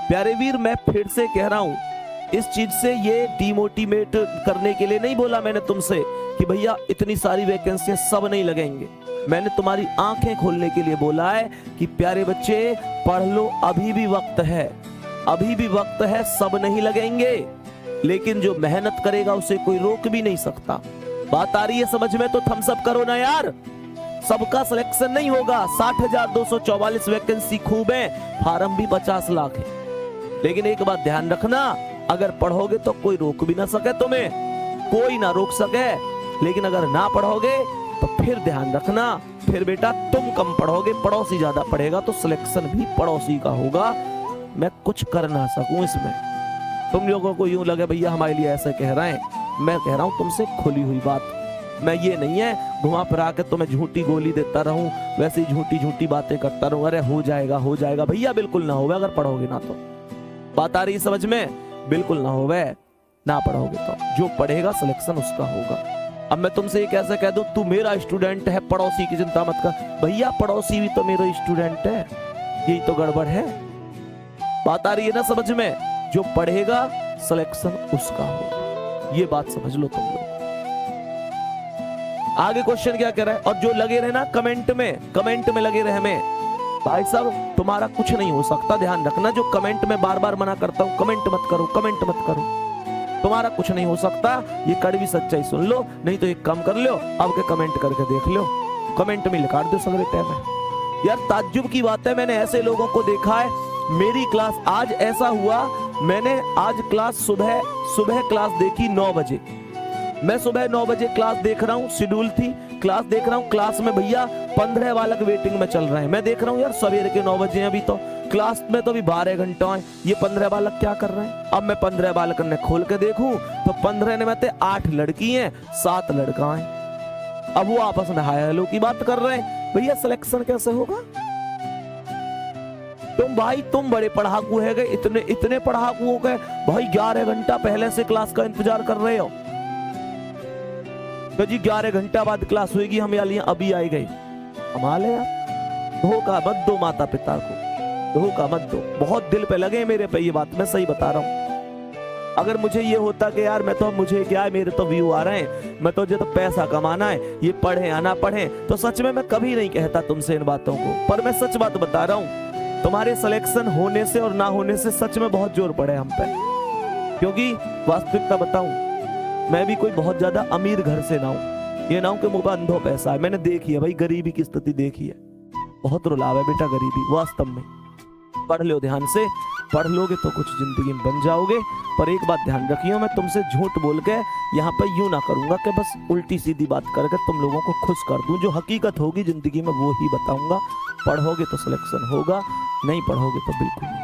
प्यारे वीर, मैं फिर से कह रहा हूं, इस चीज से ये डिमोटिवेट करने के लिए नहीं बोला मैंने तुमसे कि भैया इतनी सारी वैकेंसियां सब नहीं लगेंगे। मैंने तुम्हारी आंखें खोलने के लिए बोला है कि प्यारे बच्चे पढ़ लो, अभी भी वक्त है, अभी भी वक्त है, सब नहीं लगेंगे, लेकिन जो मेहनत करेगा उसे कोई रोक भी नहीं सकता। बात आ रही है समझ में? तो थम्स अप करो ना यार। सबका सिलेक्शन नहीं होगा। 60,244 वैकेंसी खूब है, फार्म भी 50 लाख है, लेकिन एक बात ध्यान रखना, अगर पढ़ोगे तो कोई रोक भी ना सके तुम्हें, कोई ना रोक सके। लेकिन अगर ना पढ़ोगे तो फिर ध्यान रखना, फिर बेटा तुम कम पढ़ोगे, पड़ोसी ज्यादा पढ़ेगा, तो सिलेक्शन भी पड़ोसी का होगा। मैं कुछ कर ना सकूं इसमें। तुम लोगों को यूं लगे भैया हमारे लिए ऐसे कह रहे हैं, मैं कह रहा हूं तुमसे खुली हुई बात। मैं ये नहीं है घुमा फिरा के तुम्हें झूठी गोली देता रहूं, वैसे ही झूठी झूठी बातें करता रहूं, अरे हो जाएगा हो जाएगा। भैया बिल्कुल ना होगा अगर पढ़ोगे ना तो। बात आ रही है समझ में? बिल्कुल ना होवे, ना पढ़ोगे तो। जो पढ़ेगा सिलेक्शन उसका होगा। अब मैं तुमसे ये कैसे कह दूं तू मेरा स्टूडेंट है, पड़ोसी की चिंता मत कर। भैया पड़ोसी भी तो मेरा स्टूडेंट है, यही तो गड़बड़ है। बात आ रही है ना समझ में? जो पढ़ेगा सिलेक्शन उसका होगा, ये बात समझ लो तुम लोग। आगे क्वेश्चन क्या कह रहा है? और जो लगे रहे ना कमेंट में लगे रहे हमें, भाई साहब तुम्हारा कुछ नहीं हो सकता, ध्यान रखना। जो कमेंट में बार बार मना करता हूं, कमेंट मत करो, कमेंट मत करो, तुम्हारा कुछ नहीं हो सकता। ये कड़वी सच्चाई सुन लो, नहीं तो एक काम कर लो, अब के कमेंट करके देख लो, कमेंट में लिखा दो सगरे टाइम है। यार ताज्जुब की बात है, मैंने ऐसे लोगों को देखा है। मेरी क्लास आज ऐसा हुआ, मैंने आज क्लास सुबह क्लास देखी 9 बजे। मैं सुबह 9 बजे क्लास देख रहा हूँ, शेड्यूल थी, क्लास देख रहा हूँ। क्लास में भैया 15 बालक वेटिंग में चल रहे हैं। मैं देख रहा हूँ यार सवेरे के 9 बजे अभी तो क्लास में तो अभी 12 घंटे हैं, ये 15 बालक क्या कर रहे हैं? अब मैं 15 बालक ने खोल के देखूं तो 15 में से 8 लड़की हैं, 7 लड़का हैं। अब वो आपस में हाय हेलो की बात कर रहे हैं। भैया सिलेक्शन कैसे होगा? तुम बड़े पढ़ाकू है गए, इतने पढ़ाकू हो गए भाई, 11 घंटा पहले से क्लास का इंतजार कर रहे हो। तो जी 11 घंटा बाद क्लास होगी, हम अभी आए गए। कमाल है यार। धोखा मत दो माता पिता को, धोखा मत दो। बहुत दिल पे लगे मेरे पे ये बात, मैं सही बता रहा हूँ। अगर मुझे ये होता कि यार मुझे क्या है, मेरे तो व्यू आ रहे हैं, मैं तो पैसा कमाना है, ये पढ़े या ना पढ़े, तो सच में मैं कभी नहीं कहता तुमसे इन बातों को। पर मैं सच बात बता रहा हूँ, तुम्हारे सिलेक्शन होने से और ना होने से सच में बहुत जोर पड़े हम पे। क्योंकि वास्तविकता बताऊं, मैं भी कोई बहुत ज्यादा अमीर घर से ना हूं, ये ना हूं कि मुझे अंधो पैसा है। मैंने देखी है भाई, गरीबी की स्थिति देखी है, बहुत रुलावा है बेटा गरीबी वास्तव में। पढ़ लो ध्यान से, पढ़ लोगे तो कुछ जिंदगी में बन जाओगे। पर एक बात ध्यान रखियो, मैं तुमसे झूठ बोल के यहाँ पे यूं ना करूंगा कि बस उल्टी सीधी बात करके तुम लोगों को खुश कर दूं। जो हकीकत होगी जिंदगी में वो ही बताऊंगा। पढ़ोगे तो सिलेक्शन होगा, नहीं पढ़ोगे तो बिल्कुल नहीं।